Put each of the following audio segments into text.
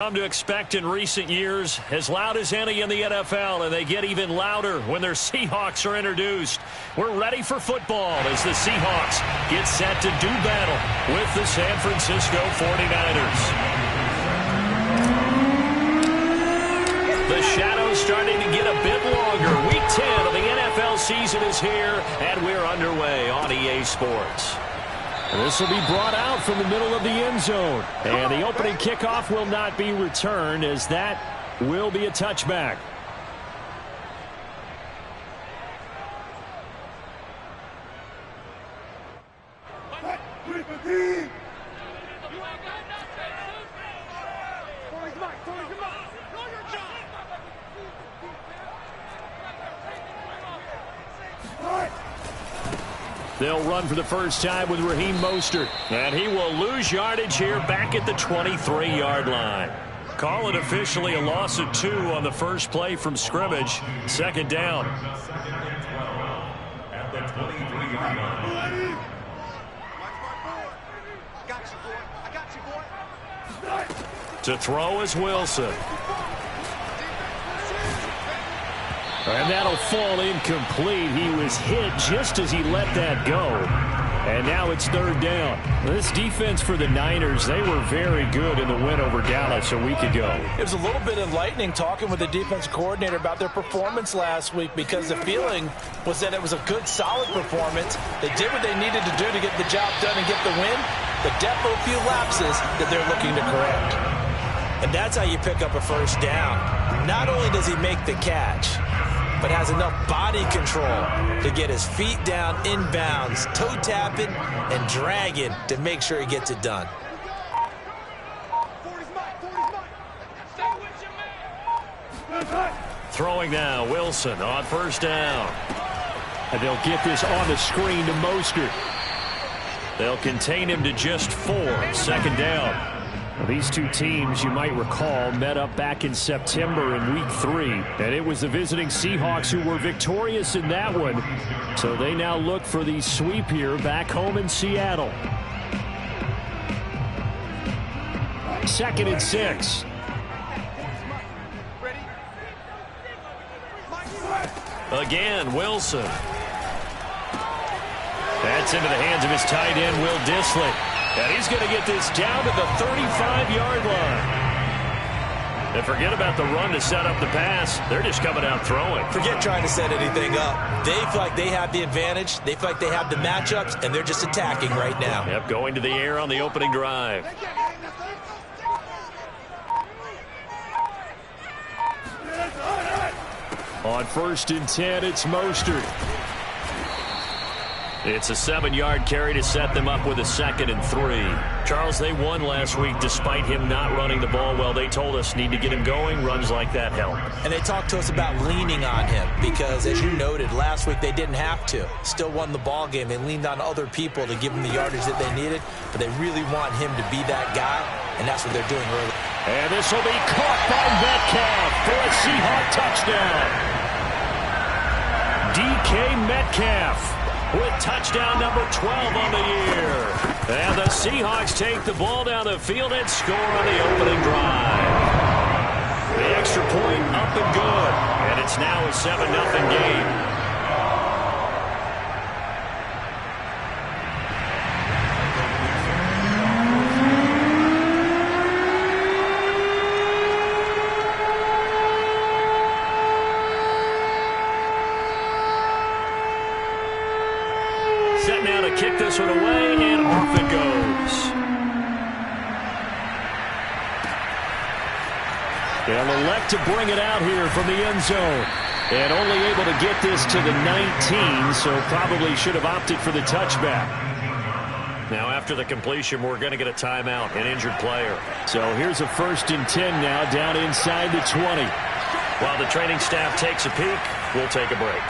Come to expect in recent years, as loud as any in the NFL, and they get even louder when their Seahawks are introduced. We're ready for football as the Seahawks get set to do battle with the San Francisco 49ers. The shadow's starting to get a bit longer. Week 10 of the NFL season is here, and we're underway on EA Sports. This will be brought out from the middle of the end zone. And the opening kickoff will not be returned, as that will be a touchback. They'll run for the first time with Raheem Mostert. And he will lose yardage here back at the 23-yard line. Call it officially a loss of 2 on the first play from scrimmage. Second down. At the 23-yard line. To throw is Wilson. And that'll fall incomplete. He was hit just as he let that go. And now it's third down. This defense for the Niners, they were very good in the win over Dallas a week ago. It was a little bit enlightening talking with the defense coordinator about their performance last week, because the feeling was that it was a good, solid performance. They did what they needed to do to get the job done and get the win, but definitely a few lapses that they're looking to correct. And that's how you pick up a first down. Not only does he make the catch, but has enough body control to get his feet down inbounds, toe tapping and dragging to make sure he gets it done. Throwing now, Wilson on first down. And they'll get this on the screen to Mostert. They'll contain him to just 4. Second down. These two teams, you might recall, met up back in September in Week 3. And it was the visiting Seahawks who were victorious in that one. So they now look for the sweep here back home in Seattle. 2nd and 6. Again, Wilson. That's into the hands of his tight end, Will Dissly. And he's going to get this down to the 35-yard line. And forget about the run to set up the pass. They're just coming out throwing. Forget trying to set anything up. They feel like they have the advantage. They feel like they have the matchups, and they're just attacking right now. Yep, going to the air on the opening drive. On 1st and 10, it's Mostert. It's a 7-yard carry to set them up with a 2nd and 3. Charles, they won last week despite him not running the ball well. They told us need to get him going. Runs like that help. And they talked to us about leaning on him because, as you noted, last week they didn't have to. Still won the ball game. They leaned on other people to give them the yardage that they needed, but they really want him to be that guy, and that's what they're doing early. And this will be caught by Metcalf for a Seahawk touchdown. DK Metcalf with touchdown number 12 on the year. And the Seahawks take the ball down the field and score on the opening drive. The extra point up and good. And it's now a 7-0 game. Set now to kick this one away, and off it goes. They'll elect to bring it out here from the end zone. And only able to get this to the 19, so probably should have opted for the touchback. Now after the completion, we're going to get a timeout, an injured player. So here's a 1st and 10 now down inside the 20. While the training staff takes a peek, we'll take a break.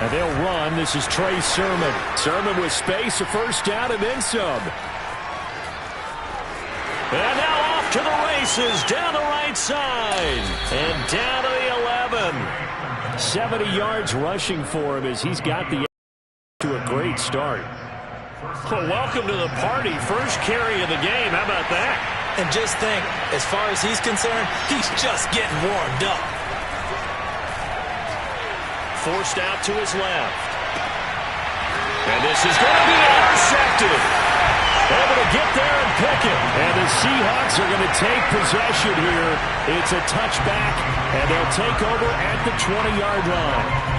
And they'll run. This is Trey Sermon. Sermon with space, a first down, and then some. And now off to the races, down the right side. And down to the 11. 70 yards rushing for him as he's got the to a great start. Well, welcome to the party. First carry of the game. How about that? And just think, as far as he's concerned, he's just getting warmed up. Forced out to his left. And this is going to be intercepted. Able to get there and pick it. And the Seahawks are going to take possession here. It's a touchback, and they'll take over at the 20-yard line.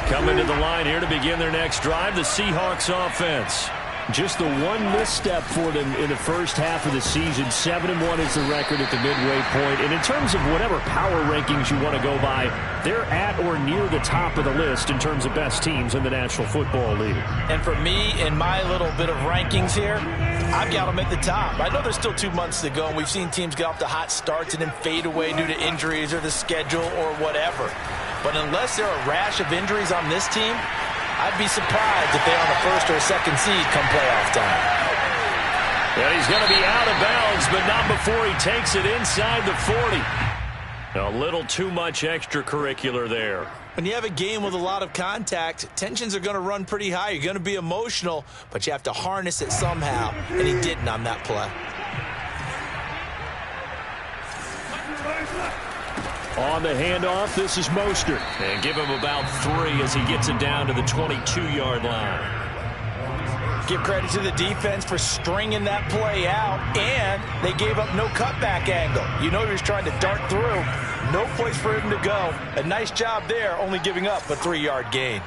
Coming to the line here to begin their next drive, the Seahawks offense. Just the one misstep for them in the first half of the season. 7-1 is the record at the midway point. And in terms of whatever power rankings you want to go by, they're at or near the top of the list in terms of best teams in the National Football League. And for me, in my little bit of rankings here, I've got them at the top. I know there's still 2 months to go, and we've seen teams get off to hot starts and then fade away due to injuries or the schedule or whatever. But unless there are a rash of injuries on this team, I'd be surprised if they're on the first or second seed come playoff time. Yeah, he's going to be out of bounds, but not before he takes it inside the 40. A little too much extracurricular there. When you have a game with a lot of contact, tensions are going to run pretty high. You're going to be emotional, but you have to harness it somehow, and he didn't on that play. On the handoff, this is Mostert. And give him about 3 as he gets it down to the 22-yard line. Give credit to the defense for stringing that play out, and they gave up no cutback angle. You know he was trying to dart through. No place for him to go. A nice job there, only giving up a 3-yard gain.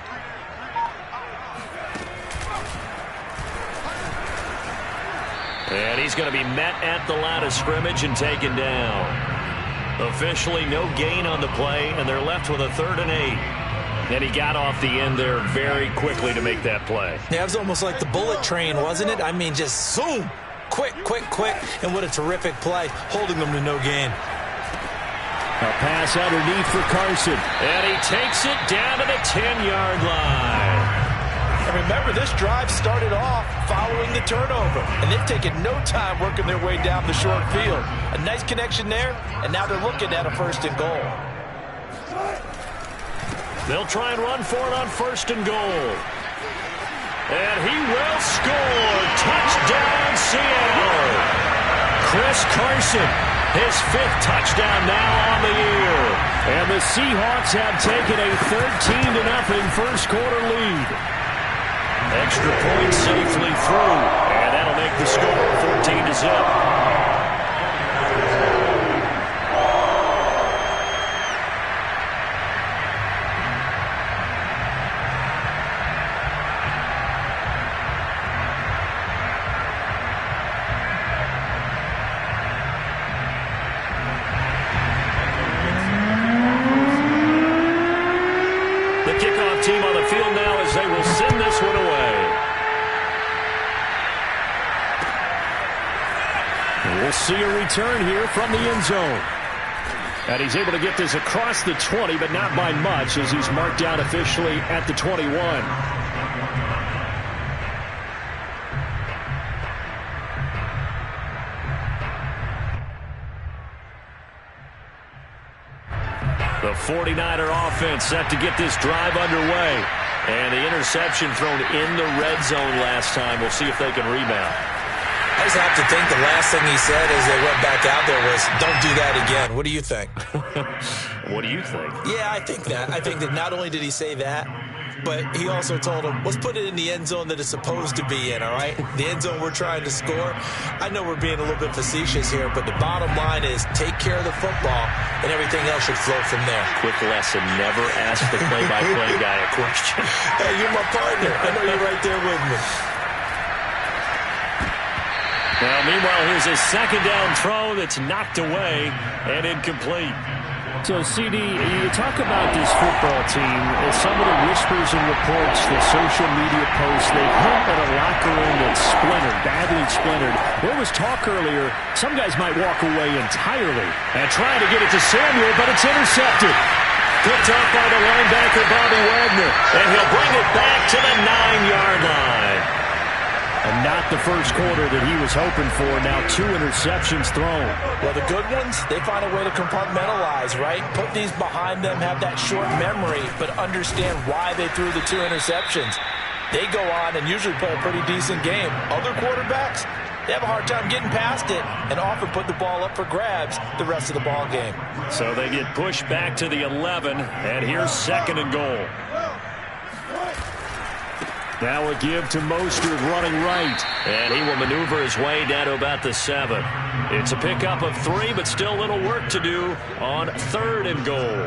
And he's going to be met at the line of scrimmage and taken down. Officially no gain on the play, and they're left with a 3rd and 8. And he got off the end there very quickly to make that play. Yeah, it was almost like the bullet train, wasn't it? I mean, just zoom, quick, quick, quick. And what a terrific play, holding them to no gain. A pass underneath for Carson. And he takes it down to the 10-yard line. And remember, this drive started off following the turnover. And they've taken no time working their way down the short field. A nice connection there, and now they're looking at a 1st and goal. They'll try and run for it on 1st and goal. And he will score. Touchdown, Seattle. Chris Carson, his 5th touchdown now on the year. And the Seahawks have taken a 13-0 first quarter lead. Extra point safely through, and that'll make the score 14-0. The kickoff team on the field now as they will send this one away. We'll see a return here from the end zone. And he's able to get this across the 20, but not by much as he's marked down officially at the 21. The 49er offense set to get this drive underway. And the interception thrown in the red zone last time. We'll see if they can rebound. I just have to think the last thing he said as they went back out there was, don't do that again. What do you think? What do you think? Yeah, I think that. I think that not only did he say that, but he also told him, let's put it in the end zone that it's supposed to be in, all right? The end zone we're trying to score. I know we're being a little bit facetious here, but the bottom line is take care of the football, and everything else should flow from there. Quick lesson, never ask the play-by-play guy a question. Hey, you're my partner. I know you're right there with me. Well, meanwhile, here's a 2nd down throw that's knocked away and incomplete. So, CD, you talk about this football team, and some of the whispers and reports, the social media posts, they hint at a locker room that's splintered, badly splintered. There was talk earlier, some guys might walk away entirely and try to get it to Samuel, but it's intercepted. Picked off by the linebacker, Bobby Wagner, and he'll bring it back to the 9-yard line. A not the first quarter that he was hoping for. Now 2 interceptions thrown. Well, the good ones, they find a way to compartmentalize, right? Put these behind them, have that short memory, but understand why they threw the 2 interceptions. They go on and usually play a pretty decent game. Other quarterbacks, they have a hard time getting past it and often put the ball up for grabs the rest of the ball game. So they get pushed back to the 11, and here's 2nd and goal. Now a give to Mostert running right. And he will maneuver his way down to about the 7. It's a pickup of 3, but still a little work to do on 3rd and goal.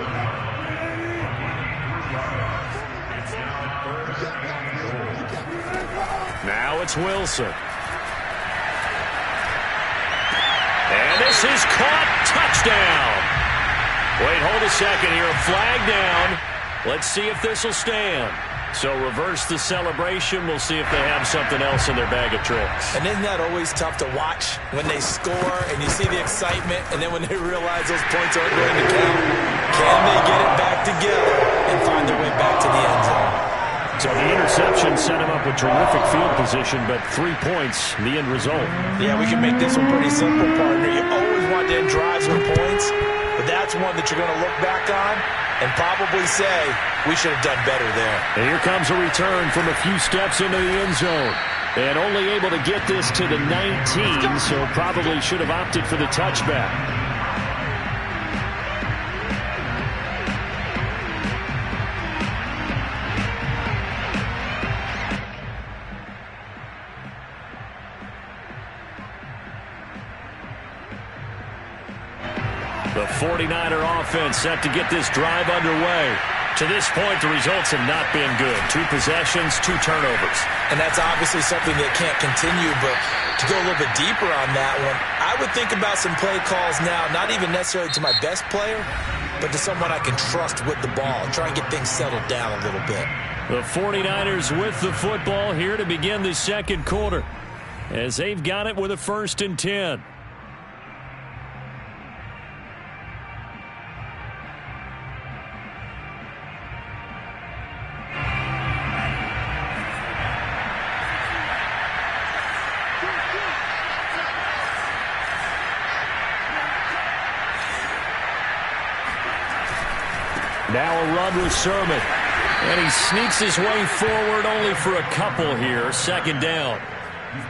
Now it's Wilson. And this is caught. Touchdown. Wait, hold a second here. A flag down. Let's see if this will stand. So reverse the celebration. We'll see if they have something else in their bag of tricks. And isn't that always tough to watch when they score and you see the excitement, and then when they realize those points aren't going to count? Can they get it back together and find their way back to the end zone? So the interception set him up with terrific field position, but 3 points, the end result. Yeah, we can make this one pretty simple, partner. You always want to end drives with points, but that's one that you're going to look back on and probably say, we should have done better there. And here comes a return from a few steps into the end zone. And only able to get this to the 19, so probably should have opted for the touchback. The 49er offense set to get this drive underway. To this point, the results have not been good. 2 possessions, 2 turnovers. And that's obviously something that can't continue, but to go a little bit deeper on that one, I would think about some play calls now, not even necessarily to my best player, but to someone I can trust with the ball. Try and get things settled down a little bit. The 49ers with the football here to begin the 2nd quarter, as they've got it with a 1st and 10. Now a run with Sermon. And he sneaks his way forward only for a couple here. 2nd down.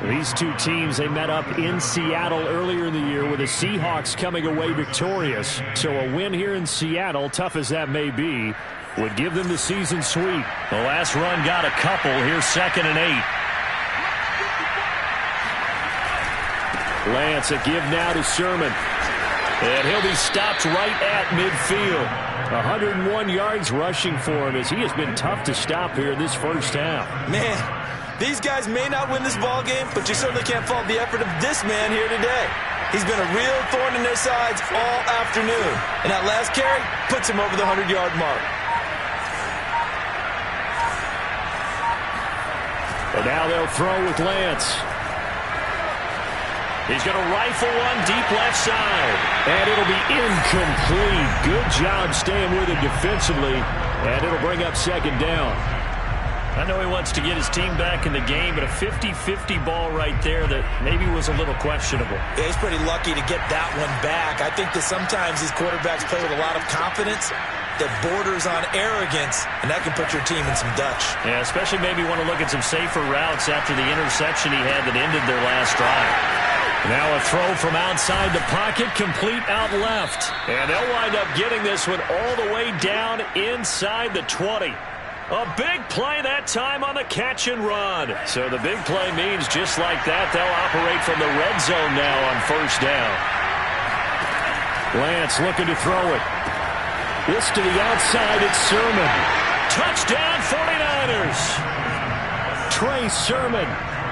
These 2 teams, they met up in Seattle earlier in the year with the Seahawks coming away victorious. So a win here in Seattle, tough as that may be, would give them the season sweep. The last run got a couple. Here's 2nd and 8. Lance, a give now to Sermon. And he'll be stopped right at midfield. 101 yards rushing for him as he has been tough to stop here in this first half. Man, these guys may not win this ball game, but you certainly can't fault the effort of this man here today. He's been a real thorn in their sides all afternoon. And that last carry puts him over the 100-yard mark. And now they'll throw with Lance. He's going to rifle one deep left side. And it'll be incomplete. Good job staying with it defensively. And it'll bring up 2nd down. I know he wants to get his team back in the game, but a 50-50 ball right there that maybe was a little questionable. Yeah, he's pretty lucky to get that one back. I think that sometimes these quarterbacks play with a lot of confidence that borders on arrogance, and that can put your team in some Dutch. Yeah, especially maybe want to look at some safer routes after the interception he had that ended their last drive. Now a throw from outside the pocket, complete out left. And they'll wind up getting this one all the way down inside the 20. A big play that time on the catch and run. So the big play means just like that, they'll operate from the red zone now on 1st down. Lance looking to throw it. This to the outside, it's Sermon. Touchdown 49ers. Trey Sermon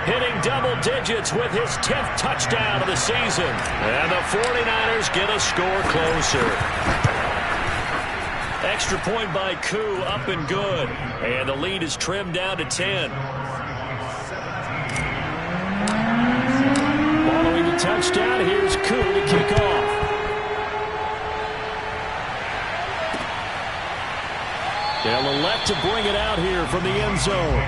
hitting double digits with his 10th touchdown of the season. And the 49ers get a score closer. Extra point by Koo, up and good. And the lead is trimmed down to 10. Following the touchdown, here's Koo to kick off. They'll elect to bring it out here from the end zone.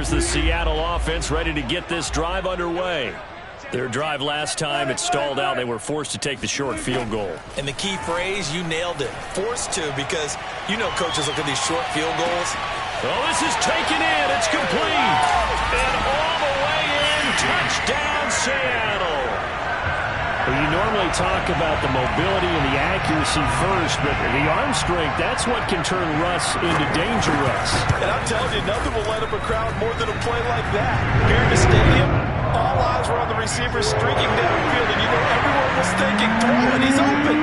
here's the Seattle offense ready to get this drive underway. Their drive last time, it stalled out. They were forced to take the short field goal. And the key phrase, you nailed it. Forced to, because you know coaches look at these short field goals. Oh, this is taken in. It's complete. And all the way in. Touchdown, Seattle. Well, you normally talk about the mobility and the accuracy first, but the arm strength, that's what can turn Russ into danger Russ. And I'm telling you, nothing will light up a crowd more than a play like that. Here in the stadium, all eyes were on the receiver streaking downfield, and you know everyone was thinking, throw it, he's open.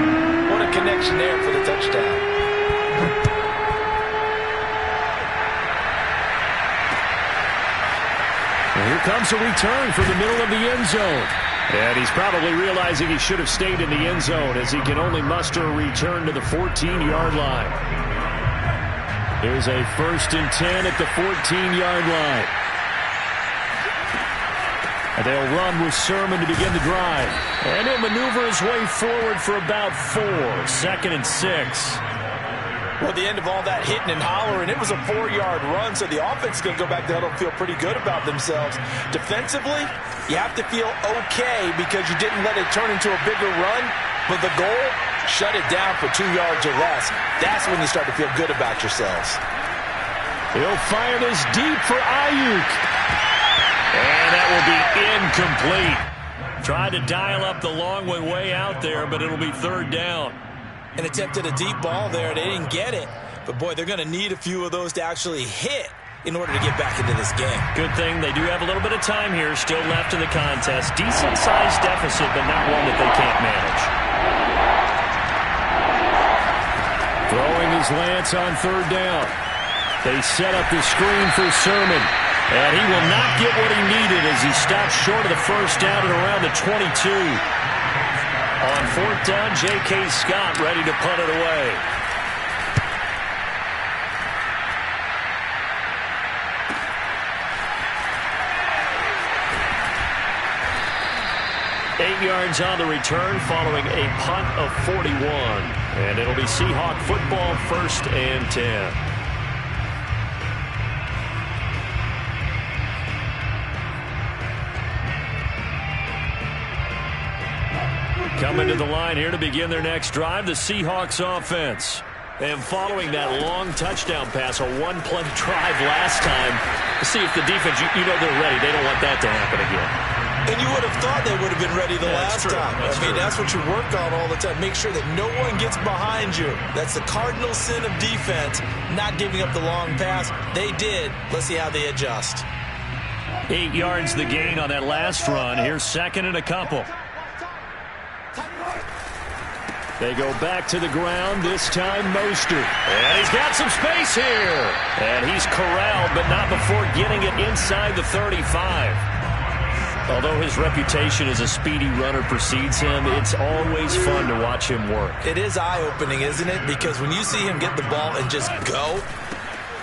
What a connection there for the touchdown. And here comes a return from the middle of the end zone. And he's probably realizing he should have stayed in the end zone as he can only muster a return to the 14-yard line. Here's a 1st and 10 at the 14-yard line. And they'll run with Sermon to begin the drive. And he'll maneuver his way forward for about 4. 2nd and 6. Well, at the end of all that hitting and hollering, it was a 4-yard run, so the offense is going to go back to huddle and feel pretty good about themselves. Defensively, you have to feel okay because you didn't let it turn into a bigger run, but the goal, shut it down for 2 yards or less. That's when you start to feel good about yourselves. He'll fire this deep for Ayuk. And that will be incomplete. Tried to dial up the long one way out there, but it'll be 3rd down. And attempted a deep ball there. They didn't get it. But, boy, they're going to need a few of those to actually hit in order to get back into this game. Good thing they do have a little bit of time here still left in the contest. Decent-sized deficit, but not one that they can't manage. Throwing his Lance on 3rd down. They set up the screen for Sermon. And he will not get what he needed as he stops short of the 1st down at around the 22. On 4th down, J.K. Scott ready to punt it away. Eight yards on the return following a punt of 41. And it'll be Seahawk football, 1st and 10. Coming to the line here to begin their next drive, the Seahawks offense. And following that long touchdown pass, a one-play drive last time, to see if the defense, you know they're ready. They don't want that to happen again. And you would have thought they would have been ready the last time. That's what you work on all the time. Make sure that no one gets behind you. That's the cardinal sin of defense, not giving up the long pass. They did. Let's see how they adjust. 8 yards the gain on that last run. Here's 2nd and a couple. They go back to the ground, this time Mostert. And he's got some space here. And he's corralled, but not before getting it inside the 35. Although his reputation as a speedy runner precedes him, it's always fun to watch him work. It is eye-opening, isn't it? Because when you see him get the ball and just go,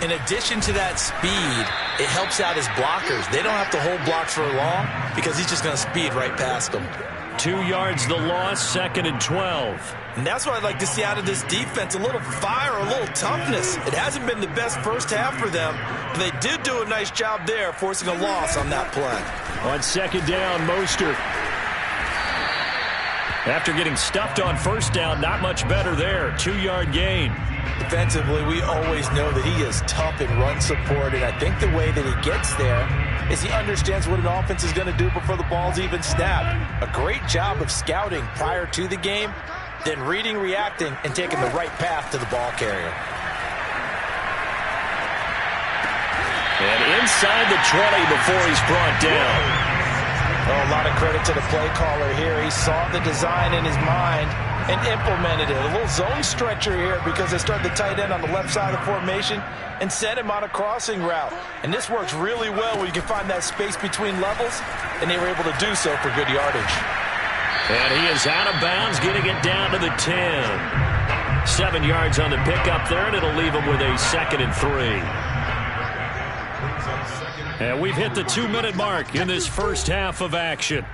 in addition to that speed, it helps out his blockers. They don't have to hold blocks for long because he's just going to speed right past them. 2 yards the loss, 2nd and 12. And that's what I'd like to see out of this defense, a little fire, a little toughness. It hasn't been the best first half for them, but they did do a nice job there, forcing a loss on that play. On 2nd down, Mostert. After getting stuffed on 1st down, not much better there. 2-yard gain. Defensively, we always know that he is tough in run support, and I think the way that he gets there is he understands what an offense is going to do before the ball's even snapped. A great job of scouting prior to the game, then reading, reacting, and taking the right path to the ball carrier. And inside the 20 before he's brought down. Oh, a lot of credit to the play caller here. He saw the design in his mind and implemented it. A little zone stretcher here because they started the tight end on the left side of the formation and sent him on a crossing route. And this works really well when you can find that space between levels, and they were able to do so for good yardage. And he is out of bounds, getting it down to the 10. 7 yards on the pickup there, and it'll leave him with a 2nd and 3. And we've hit the 2-minute mark in this first half of action.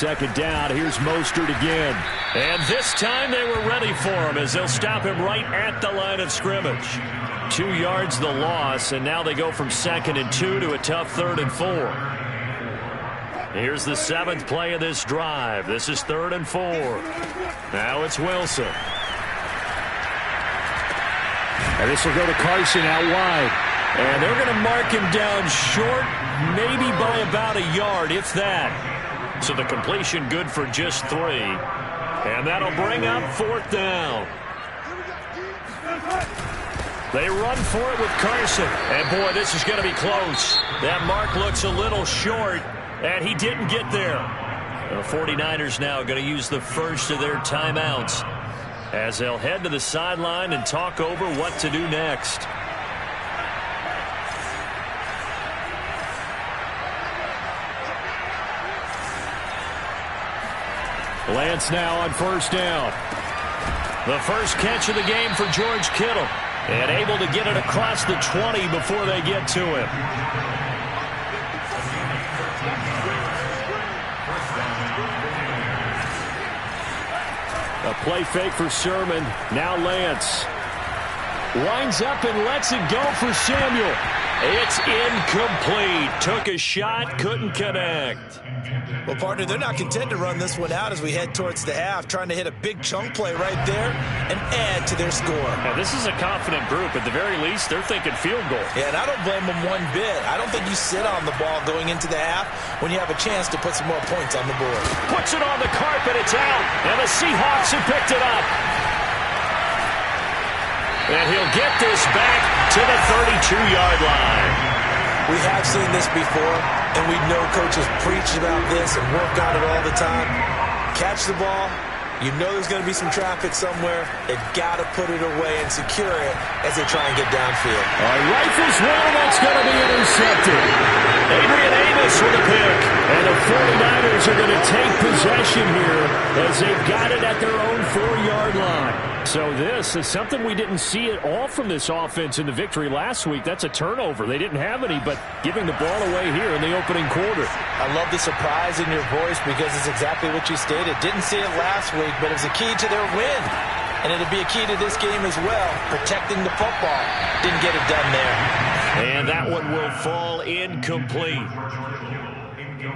second down. Here's Mostert again. And this time they were ready for him as they'll stop him right at the line of scrimmage. 2 yards the loss, and now they go from 2nd and 2 to a tough 3rd and 4. Here's the 7th play of this drive. This is 3rd and 4. Now it's Wilson. And this will go to Carson out wide. And they're going to mark him down short, maybe by about a yard, if that. So the completion good for just 3. And that'll bring up 4th down. They run for it with Carson. And, boy, this is going to be close. That mark looks a little short, and he didn't get there. The 49ers now going to use the first of their timeouts as they'll head to the sideline and talk over what to do next. Lance now on 1st down. The first catch of the game for George Kittle. And able to get it across the 20 before they get to him. A play fake for Sermon. Now Lance. Winds up and lets it go for Samuel. It's incomplete. Took a shot, couldn't connect. Well, partner, they're not content to run this one out as we head towards the half, trying to hit a big chunk play right there and add to their score. Now, this is a confident group. At the very least, they're thinking field goal. Yeah, and I don't blame them one bit. I don't think you sit on the ball going into the half when you have a chance to put some more points on the board. Puts it on the carpet. It's out. And the Seahawks have picked it up. And he'll get this back to the 32-yard line. We have seen this before, and we know coaches preach about this and work on it all the time. Catch the ball. You know there's going to be some traffic somewhere. They've got to put it away and secure it as they try and get downfield. Rifles one, that's going to be intercepted. Adrian Amos with a pick. And the 49ers are going to take possession here as they've got it at their own 4-yard line. So this is something we didn't see at all from this offense in the victory last week. That's a turnover. They didn't have any, but giving the ball away here in the opening quarter. I love the surprise in your voice because it's exactly what you stated. Didn't see it last week, but it was a key to their win. And it'll be a key to this game as well, protecting the football. Didn't get it done there. And that one will fall incomplete.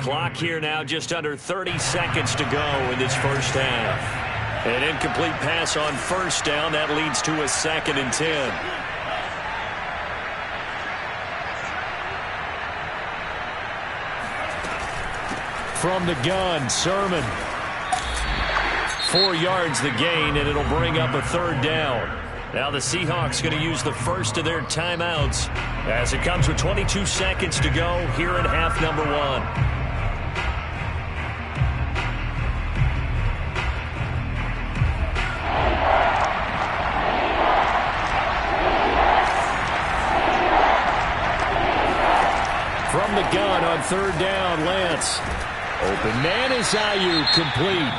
Clock here now just under 30 seconds to go in this first half. An incomplete pass on 1st down. That leads to a 2nd and 10. From the gun, Sermon. 4 yards the gain, and it'll bring up a 3rd down. Now the Seahawks going to use the first of their timeouts as it comes with 22 seconds to go here in half number 1. From the gun on 3rd down, Lance. Open man is Ayuk, complete.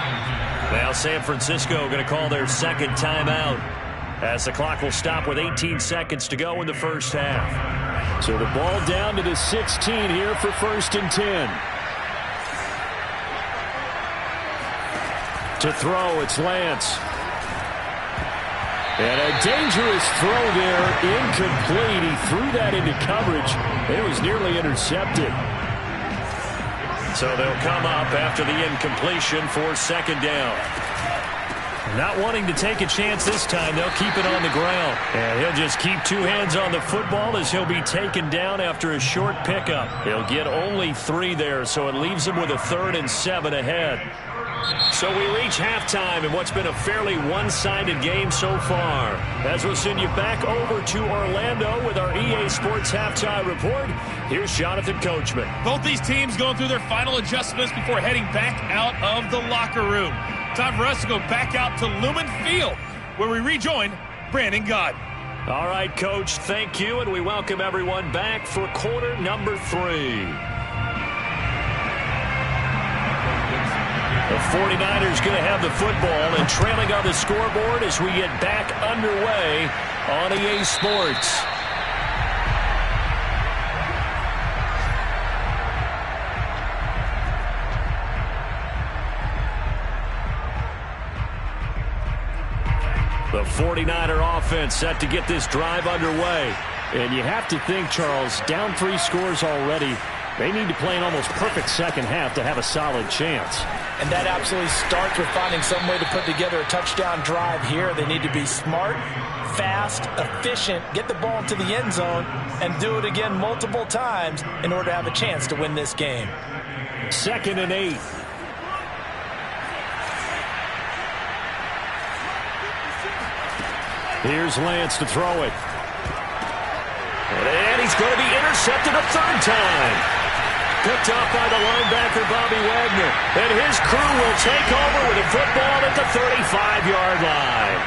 Now San Francisco going to call their 2nd timeout as the clock will stop with 18 seconds to go in the first half. So the ball down to the 16 here for 1st and 10. To throw, it's Lance. And a dangerous throw there, incomplete. He threw that into coverage. It was nearly intercepted. So they'll come up after the incompletion for 2nd down. Not wanting to take a chance this time, they'll keep it on the ground. And he'll just keep 2 hands on the football as he'll be taken down after a short pickup. He'll get only 3 there, so it leaves him with a 3rd and 7 ahead. So we reach halftime in what's been a fairly one-sided game so far. As we'll send you back over to Orlando with our EA Sports Halftime Report, here's Jonathan Coachman. Both these teams going through their final adjustments before heading back out of the locker room. Time for us to go back out to Lumen Field, where we rejoin Brandon Gott. All right, Coach, thank you, and we welcome everyone back for quarter number 3. The 49ers going to have the football and trailing on the scoreboard as we get back underway on EA Sports. The 49er offense set to get this drive underway. And you have to think, Charles, down 3 scores already. They need to play an almost perfect second half to have a solid chance. And that absolutely starts with finding some way to put together a touchdown drive here. They need to be smart, fast, efficient, get the ball into the end zone, and do it again multiple times in order to have a chance to win this game. 2nd and 8. Here's Lance to throw it. And he's going to be intercepted a 3rd time. Picked off by the linebacker, Bobby Wagner. And his crew will take over with the football at the 35-yard line.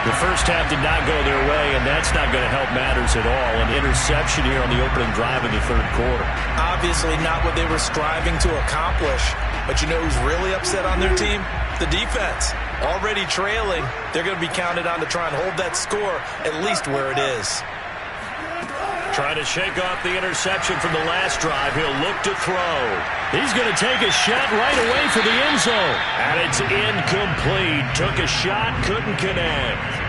The first half did not go their way, and that's not going to help matters at all. An interception here on the opening drive in the 3rd quarter. Obviously not what they were striving to accomplish. But you know who's really upset on their team? The defense. Already trailing, they're going to be counted on to try and hold that score at least where it is. Trying to shake off the interception from the last drive. He'll look to throw. He's going to take a shot right away for the end zone. And it's incomplete. Took a shot, couldn't connect.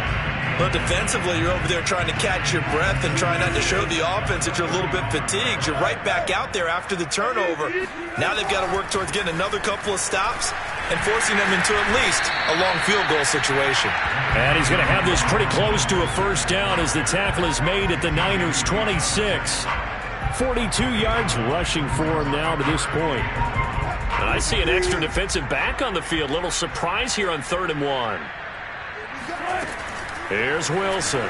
But defensively, you're over there trying to catch your breath and try not to show the offense that you're a little bit fatigued. You're right back out there after the turnover. Now they've got to work towards getting another couple of stops and forcing them into at least a long field goal situation. And he's going to have this pretty close to a 1st down as the tackle is made at the Niners' 26. 42 yards rushing for him now to this point. And I see an extra defensive back on the field. Little surprise here on 3rd and 1. Here's Wilson.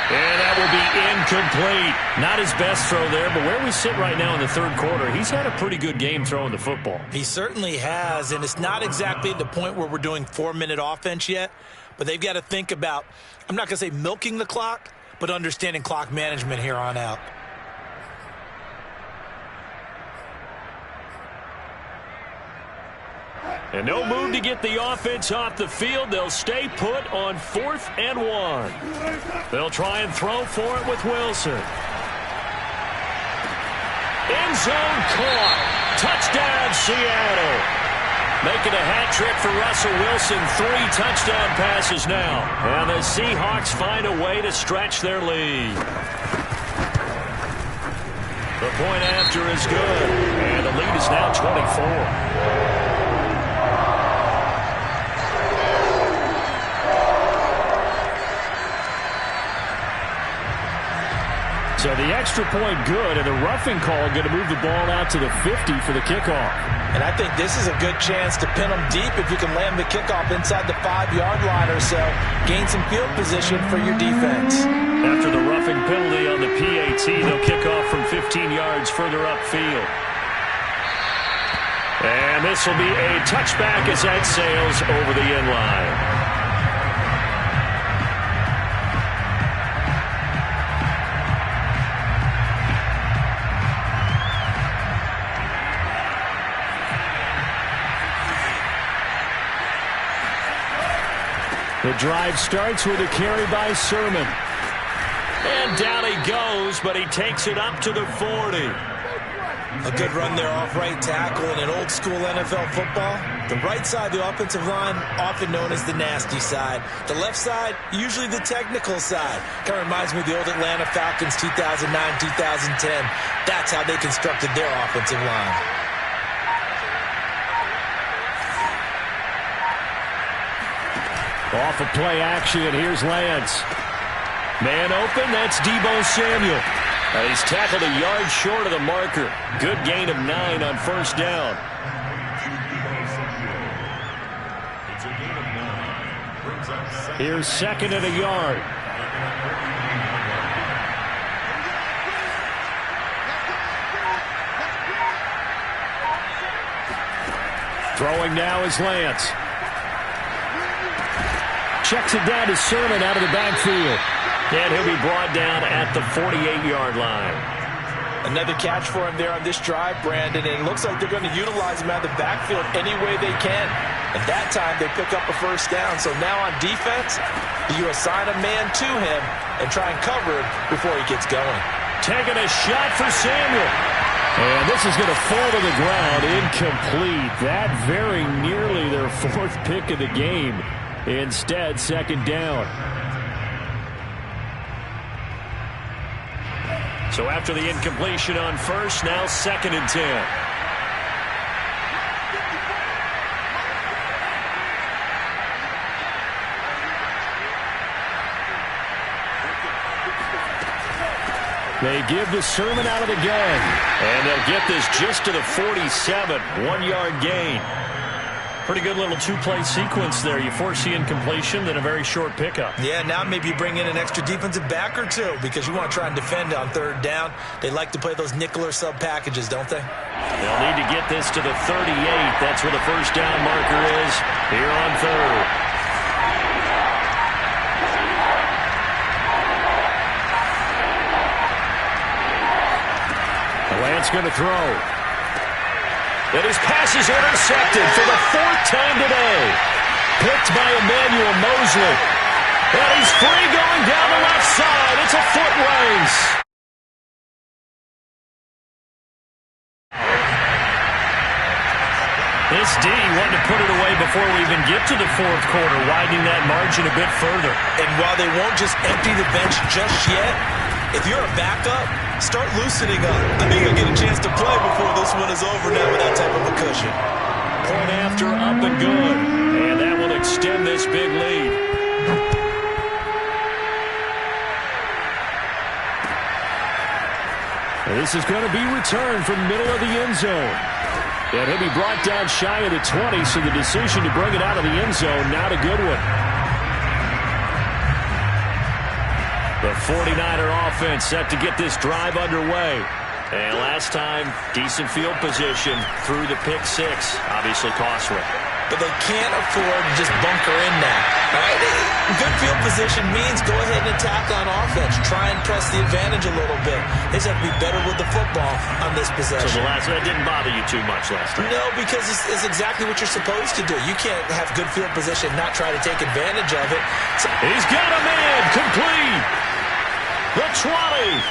And that will be incomplete. Not his best throw there, but where we sit right now in the 3rd quarter, he's had a pretty good game throwing the football. He certainly has, and it's not exactly at the point where we're doing 4-minute offense yet, but they've got to think about, I'm not going to say milking the clock, but understanding clock management here on out. And no move to get the offense off the field. They'll stay put on 4th and 1. They'll try and throw for it with Wilson. End zone caught. Touchdown, Seattle. Making a hat trick for Russell Wilson. 3 touchdown passes now. And the Seahawks find a way to stretch their lead. The point after is good. And the lead is now 24. So the extra point good, and the roughing call going to move the ball out to the 50 for the kickoff. And I think this is a good chance to pin them deep if you can land the kickoff inside the 5-yard line or so. Gain some field position for your defense. After the roughing penalty on the PAT, they'll kick off from 15 yards further upfield. And this will be a touchback as that sails over the end line. The drive starts with a carry by Sermon. And down he goes, but he takes it up to the 40. A good run there off right tackle in an old school NFL football. The right side of the offensive line, often known as the nasty side. The left side, usually the technical side. Kind of reminds me of the old Atlanta Falcons 2009-2010. That's how they constructed their offensive line. Off of play action, here's Lance. Man open, that's Deebo Samuel. He's tackled a yard short of the marker. Good gain of 9 on 1st down. Here's 2nd and a yard. Throwing now is Lance. Checks it down to Sermon out of the backfield. And he'll be brought down at the 48-yard line. Another catch for him there on this drive, Brandon, and it looks like they're going to utilize him out of the backfield any way they can. And that time they pick up a 1st down. So now on defense, you assign a man to him and try and cover him before he gets going. Taking a shot for Samuel. And this is going to fall to the ground, incomplete. That very nearly their fourth pick of the game. Instead, second down. So after the incompletion on first, now 2nd and 10. They give the sermon out of the gun. And they'll get this just to the 47. 1-yard gain. Pretty good little two-play sequence there. You force the incompletion, then a very short pickup. Yeah, now maybe you bring in an extra defensive back or two because you want to try and defend on 3rd down. They like to play those nickel or sub packages, don't they? They'll need to get this to the 38. That's where the first down marker is here on 3rd. Lance going to throw. And his pass is intercepted for the 4th time today. Picked by Emmanuel Mosley. And he's free going down the left side. It's a foot race. This D wanted to put it away before we even get to the 4th quarter, widening that margin a bit further. And while they won't just empty the bench just yet, if you're a backup, start loosening up. I think you'll get a chance to play before this one is over now with that type of a cushion. Point after, up and good. And that will extend this big lead. This is going to be returned from the middle of the end zone. And he'll be brought down shy of the 20, so the decision to bring it out of the end zone, not a good one. The 49er offense set to get this drive underway. And last time, decent field position through the pick 6. Obviously costly. But they can't afford to just bunker in now. All right? Good field position means go ahead and attack on offense. Try and press the advantage a little bit. They just have to be better with the football on this possession. So that didn't bother you too much last time? No, because it's exactly what you're supposed to do. You can't have good field position and not try to take advantage of it. So he's got a man complete. The 20.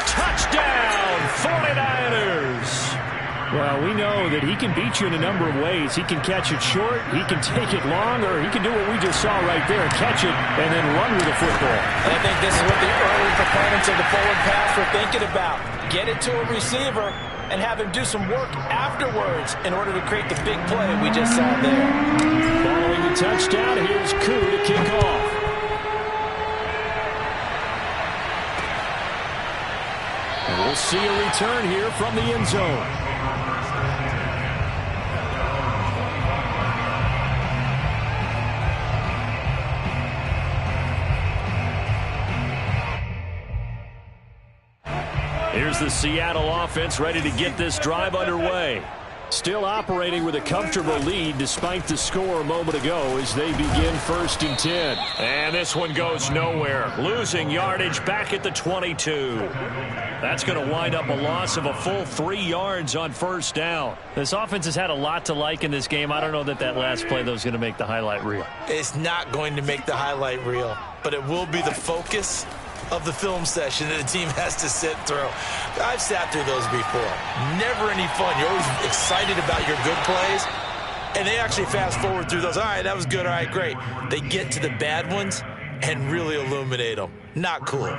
Touchdown, 49ers. Well, we know that he can beat you in a number of ways. He can catch it short, he can take it long, or he can do what we just saw right there, catch it and then run with the football. And I think this is what the early proponents of the forward pass were thinking about. Get it to a receiver and have him do some work afterwards in order to create the big play we just saw there. Following the touchdown, here's Koo to kick off. And we'll see a return here from the end zone. Here's the Seattle offense ready to get this drive underway. Still operating with a comfortable lead despite the score a moment ago as they begin 1st and 10. And this one goes nowhere. Losing yardage back at the 22. That's going to wind up a loss of a full 3 yards on 1st down. This offense has had a lot to like in this game. I don't know that last play, though, is going to make the highlight reel. It's not going to make the highlight reel, but it will be the focus of the film session that the team has to sit through. I've sat through those before. Never any fun. You're always excited about your good plays, and they actually fast forward through those. All right, that was good. All right, great. They get to the bad ones and really illuminate them. Not cool.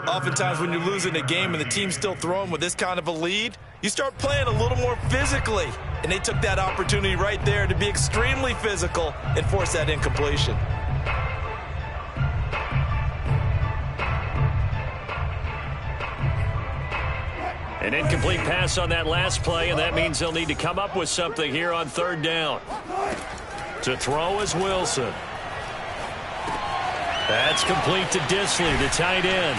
Oftentimes when you're losing a game and the team's still throwing with this kind of a lead, you start playing a little more physically. And they took that opportunity right there to be extremely physical and force that incompletion. An incomplete pass on that last play, and that means they'll need to come up with something here on 3rd down. To throw is Wilson. That's complete to Disley, the tight end.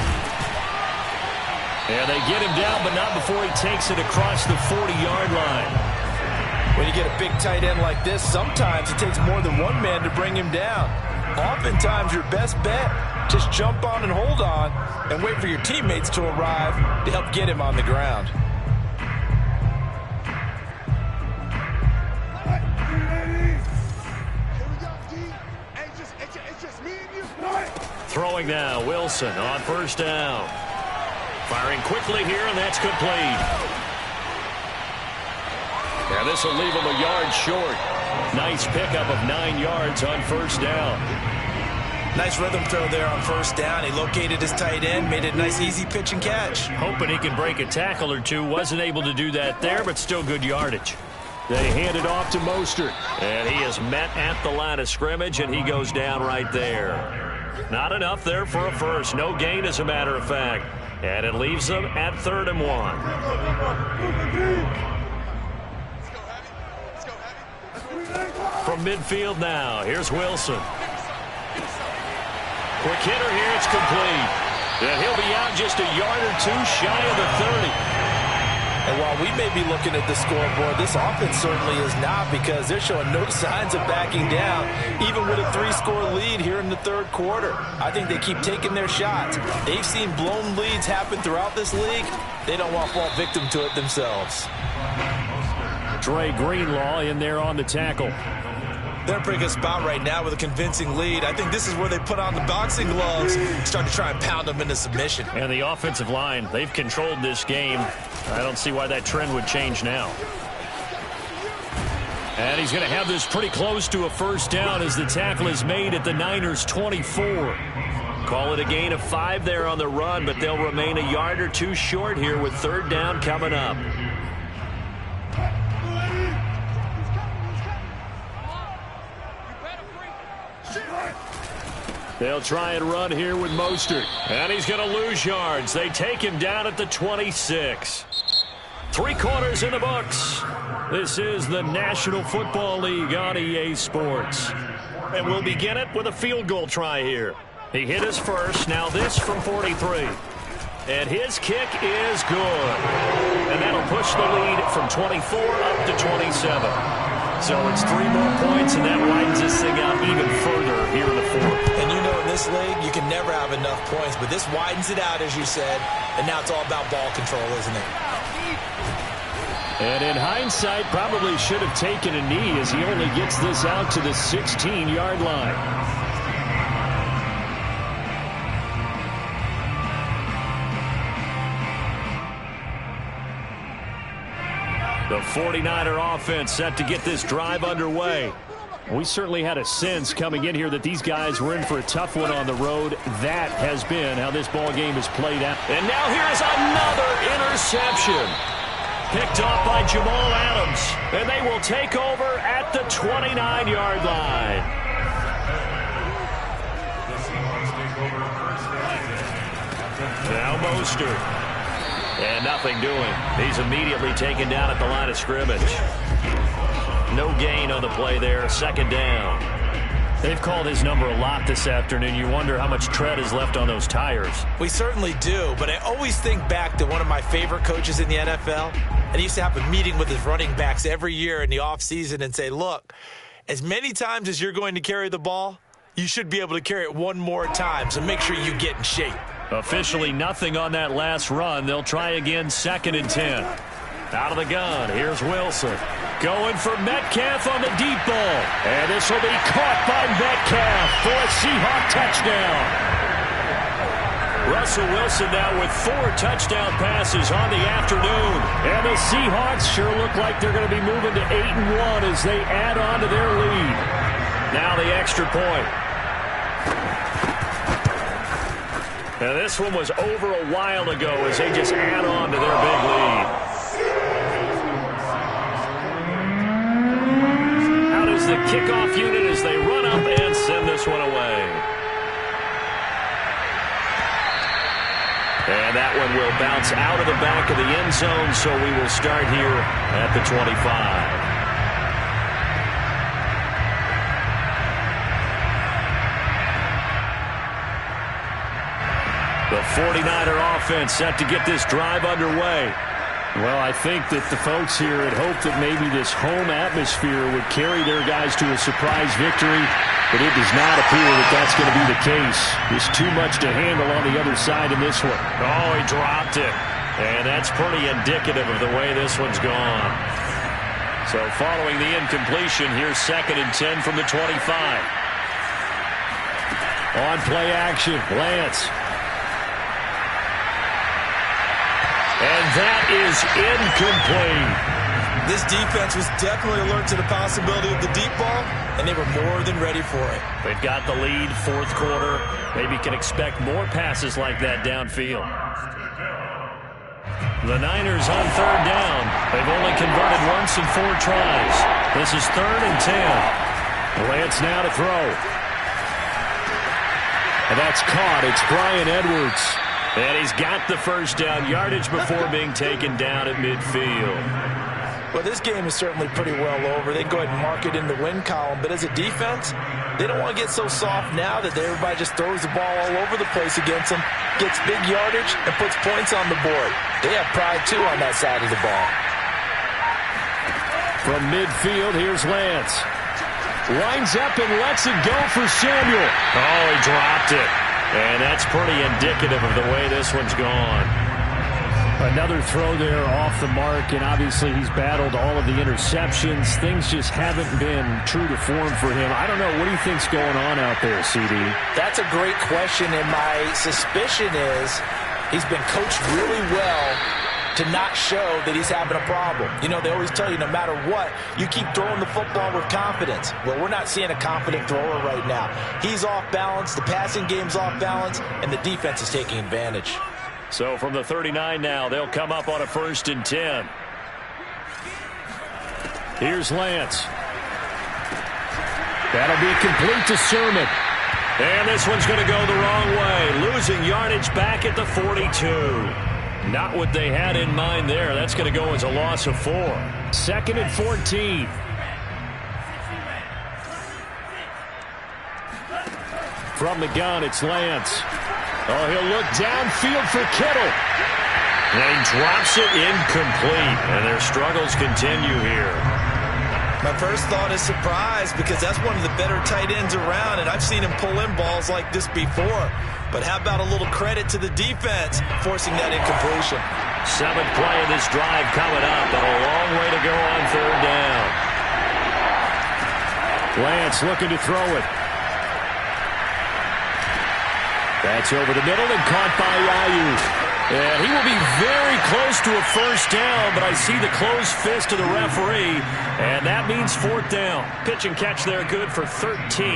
And they get him down, but not before he takes it across the 40-yard line. When you get a big tight end like this, sometimes it takes more than one man to bring him down. Oftentimes, your best bet, just jump on and hold on and wait for your teammates to arrive to help get him on the ground. Throwing now, Wilson on 1st down. Firing quickly here, and that's complete. And this will leave him a yard short. Nice pickup of 9 yards on first down. Nice rhythm throw there on first down. He located his tight end, made it a nice easy pitch and catch. Hoping he can break a tackle or two. Wasn't able to do that there, but still good yardage. They hand it off to Mostert. And he is met at the line of scrimmage, and he goes down right there. Not enough there for a first. No gain, as a matter of fact. And it leaves them at 3rd and 1. From midfield now, here's Wilson. Quick hitter here, it's complete. And he'll be out just a yard or two shy of the 30. And while we may be looking at the scoreboard, this offense certainly is not, because they're showing no signs of backing down, even with a 3-score lead here in the 3rd quarter. I think they keep taking their shots. They've seen blown leads happen throughout this league. They don't want to fall victim to it themselves. Dre Greenlaw in there on the tackle. They're in a pretty good spot right now with a convincing lead. I think this is where they put on the boxing gloves, start to try and pound them into submission. And the offensive line, they've controlled this game. I don't see why that trend would change now. And he's going to have this pretty close to a first down as the tackle is made at the Niners' 24. Call it a gain of 5 there on the run, but they'll remain a yard or two short here with 3rd down coming up. They'll try and run here with Mostert. And he's going to lose yards. They take him down at the 26. 3 quarters in the books. This is the National Football League on EA Sports. And we'll begin it with a field goal try here. He hit his first. Now this from 43. And his kick is good. And that'll push the lead from 24 up to 27. So it's 3 more points, and that widens this thing out even further here in the 4th. And you know, in this league, you can never have enough points, but this widens it out, as you said, and now it's all about ball control, isn't it? And in hindsight, probably should have taken a knee as he only gets this out to the 16-yard line. The 49er offense set to get this drive underway. We certainly had a sense coming in here that these guys were in for a tough one on the road. That has been how this ball game has played out. And now here's another interception. Picked off by Jamal Adams. And they will take over at the 29-yard line. Now Mostert. And nothing doing. He's immediately taken down at the line of scrimmage. No gain on the play there. 2nd down. They've called his number a lot this afternoon. You wonder how much tread is left on those tires. We certainly do, but I always think back to one of my favorite coaches in the NFL. And he used to have a meeting with his running backs every year in the offseason and say, look, as many times as you're going to carry the ball, you should be able to carry it 1 more time, so make sure you get in shape. Officially nothing on that last run. They'll try again, 2nd and 10. Out of the gun, here's Wilson. Going for Metcalf on the deep ball. And this will be caught by Metcalf for a Seahawk touchdown. Russell Wilson now with 4 touchdown passes on the afternoon. And the Seahawks sure look like they're going to be moving to 8-1 as they add on to their lead. Now the extra point. Now this one was over a while ago as they just add on to their big lead. Out is the kickoff unit as they run up and send this one away. And that one will bounce out of the back of the end zone, so we will start here at the 25. The 49er offense set to get this drive underway. Well, I think that the folks here had hoped that maybe this home atmosphere would carry their guys to a surprise victory, but it does not appear that that's going to be the case. There's too much to handle on the other side in this one. Oh, he dropped it. And that's pretty indicative of the way this one's gone. So following the incompletion, here's 2nd and 10 from the 25. On play action, Lance. And that is incomplete. This defense was definitely alert to the possibility of the deep ball, and they were more than ready for it. They've got the lead, fourth quarter. Maybe can expect more passes like that downfield. The Niners on third down. They've only converted once in 4 tries. This is 3rd and 10. Lance now to throw. And that's caught. It's Bryan Edwards. And he's got the first down yardage before being taken down at midfield. Well, this game is certainly pretty well over. They can go ahead and mark it in the win column. But as a defense, they don't want to get so soft now that everybody just throws the ball all over the place against them, gets big yardage, and puts points on the board. They have pride, too, on that side of the ball. From midfield, here's Lance. Lines up and lets it go for Samuel. Oh, he dropped it. And that's pretty indicative of the way this one's gone. Another throw there off the mark, and obviously he's battled all of the interceptions. Things just haven't been true to form for him. I don't know. What do you think's going on out there, CD? That's a great question, and my suspicion is he's been coached really well to not show that he's having a problem. You know, they always tell you no matter what, you keep throwing the football with confidence. Well, we're not seeing a confident thrower right now. He's off balance, the passing game's off balance, and the defense is taking advantage. So from the 39 now, they'll come up on a 1st and 10. Here's Lance. That'll be complete to Sermon. And this one's going to go the wrong way. Losing yardage back at the 42. Not what they had in mind there. That's going to go as a loss of 4. 2nd and 14. From the gun, it's Lance. Oh, he'll look downfield for Kittle. And he drops it incomplete. And their struggles continue here. My first thought is surprise because that's one of the better tight ends around, and I've seen him pull in balls like this before. But how about a little credit to the defense forcing that incompletion? 7th play of this drive coming up, and a long way to go on 3rd down. Lance looking to throw it. That's over the middle and caught by Ayuk. And he will be very close to a first down, but I see the closed fist of the referee, and that means 4th down. Pitch and catch there good for 13,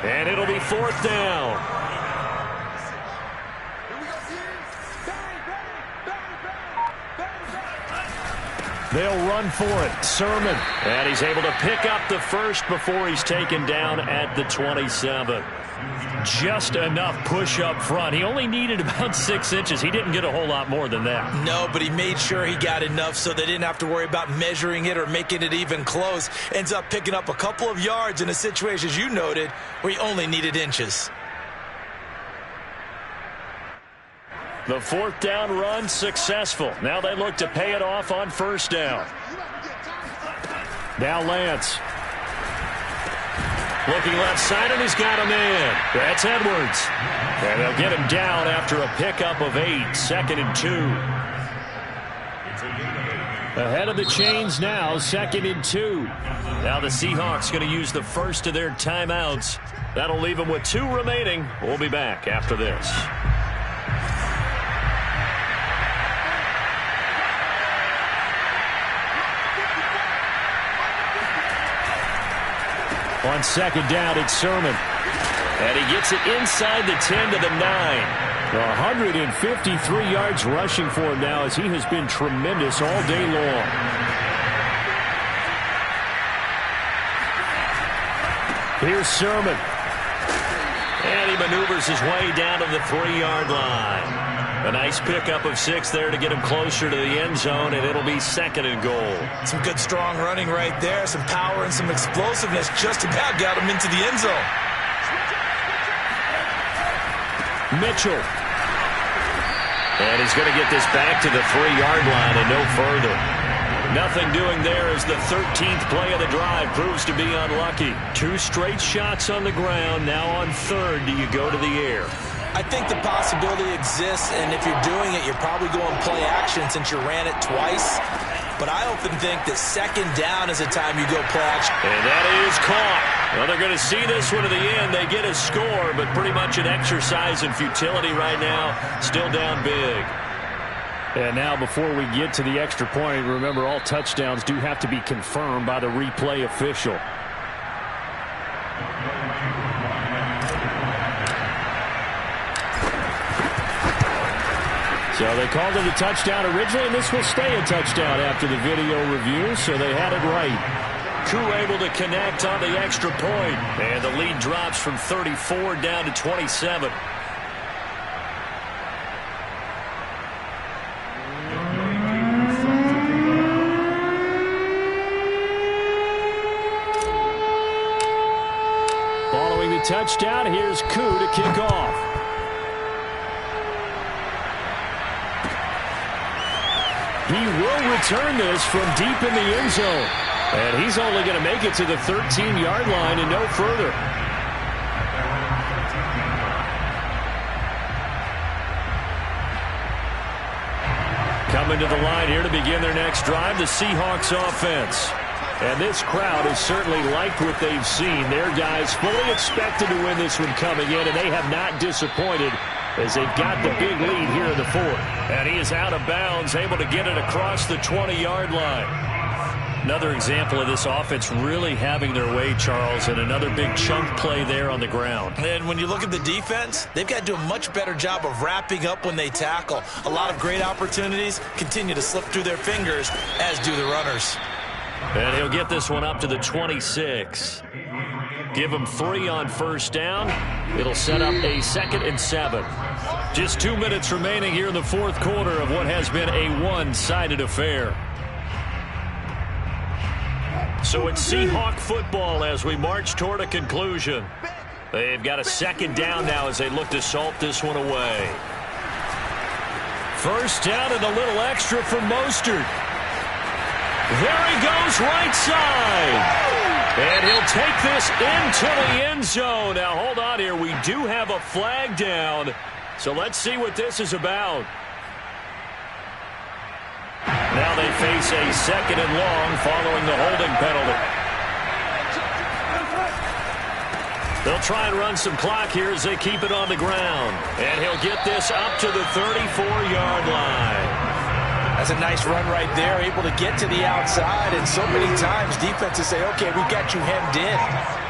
and it'll be 4th down. They'll run for it. Sermon. And he's able to pick up the first before he's taken down at the 27. Just enough push up front. He only needed about 6 inches. He didn't get a whole lot more than that. No, but he made sure he got enough so they didn't have to worry about measuring it or making it even close. Ends up picking up a couple of yards in a situation, as you noted, where he only needed inches. The 4th down run successful. Now they look to pay it off on 1st down. Now Lance. Looking left side, and he's got him in. That's Edwards. And they'll get him down after a pickup of 8. 2nd and 2. Ahead of the chains now, 2nd and 2. Now the Seahawks going to use the first of their timeouts. That'll leave them with 2 remaining. We'll be back after this. On 2nd down, it's Sermon. And he gets it inside the 10 to the 9. 153 yards rushing for him now as he has been tremendous all day long. Here's Sermon. And he maneuvers his way down to the 3-yard line. A nice pickup of 6 there to get him closer to the end zone, and it'll be 2nd and goal. Some good strong running right there. Some power and some explosiveness just about got him into the end zone. Mitchell. And he's going to get this back to the 3-yard line and no further. Nothing doing there as the 13th play of the drive proves to be unlucky. 2 straight shots on the ground. Now on 3rd, do you go to the air? I think the possibility exists, and if you're doing it, you're probably going play action since you ran it twice. But I often think that 2nd down is the time you go play action. And that is caught. Well, they're going to see this one to the end. They get a score, but pretty much an exercise in futility right now. Still down big. And now before we get to the extra point, remember all touchdowns do have to be confirmed by the replay official. So they called it a touchdown originally, and this will stay a touchdown after the video review, so they had it right. Crew able to connect on the extra point, and the lead drops from 34 down to 27. Following the touchdown, here's Koo to kick off. He will return this from deep in the end zone. And he's only going to make it to the 13-yard line and no further. Coming to the line here to begin their next drive, the Seahawks offense. And this crowd has certainly liked what they've seen. Their guys fully expected to win this one coming in, and they have not disappointed as they've got the big lead here in the fourth. And he is out of bounds, able to get it across the 20-yard line. Another example of this offense really having their way, Charles, and another big chunk play there on the ground. And when you look at the defense, they've got to do a much better job of wrapping up when they tackle. A lot of great opportunities continue to slip through their fingers, as do the runners. And he'll get this one up to the 26. Give him 3 on first down. It'll set up a 2nd and 7. Just 2 minutes remaining here in the fourth quarter of what has been a one-sided affair. So it's Seahawk football as we march toward a conclusion. They've got a 2nd down now as they look to salt this one away. First down and a little extra for Mostert. There he goes right side. And he'll take this into the end zone. Now, hold on here. We do have a flag down. So let's see what this is about. Now they face a 2nd and long following the holding penalty. They'll try and run some clock here as they keep it on the ground. And he'll get this up to the 34-yard line. That's a nice run right there, able to get to the outside. And so many times defenses say, okay, we've got you hemmed in.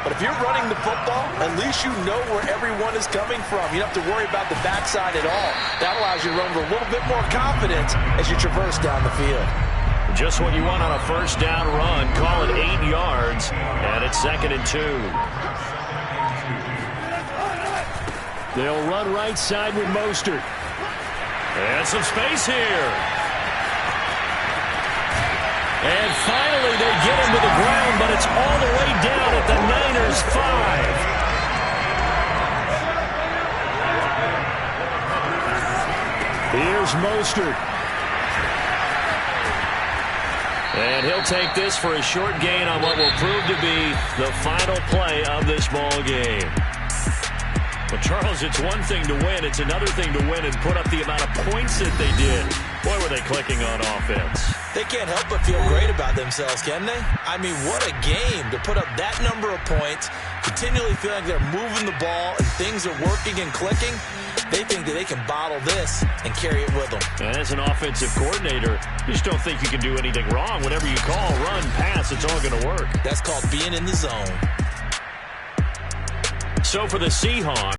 But if you're running the football, at least you know where everyone is coming from. You don't have to worry about the backside at all. That allows you to run with a little bit more confidence as you traverse down the field. Just what you want on a first down run. Call it 8 yards, and it's 2nd and 2. They'll run right side with Mostert. And some space here. And finally they get him to the ground, but it's all the way down at the Niners' 5. Here's Mostert. And he'll take this for a short gain on what will prove to be the final play of this ball game. Well, Charles, it's one thing to win. It's another thing to win and put up the amount of points that they did. Boy, were they clicking on offense. They can't help but feel great about themselves, can they? I mean, what a game to put up that number of points, continually feeling like they're moving the ball and things are working and clicking. They think that they can bottle this and carry it with them. And as an offensive coordinator, you just don't think you can do anything wrong. Whatever you call, run, pass, it's all going to work. That's called being in the zone. So for the Seahawks,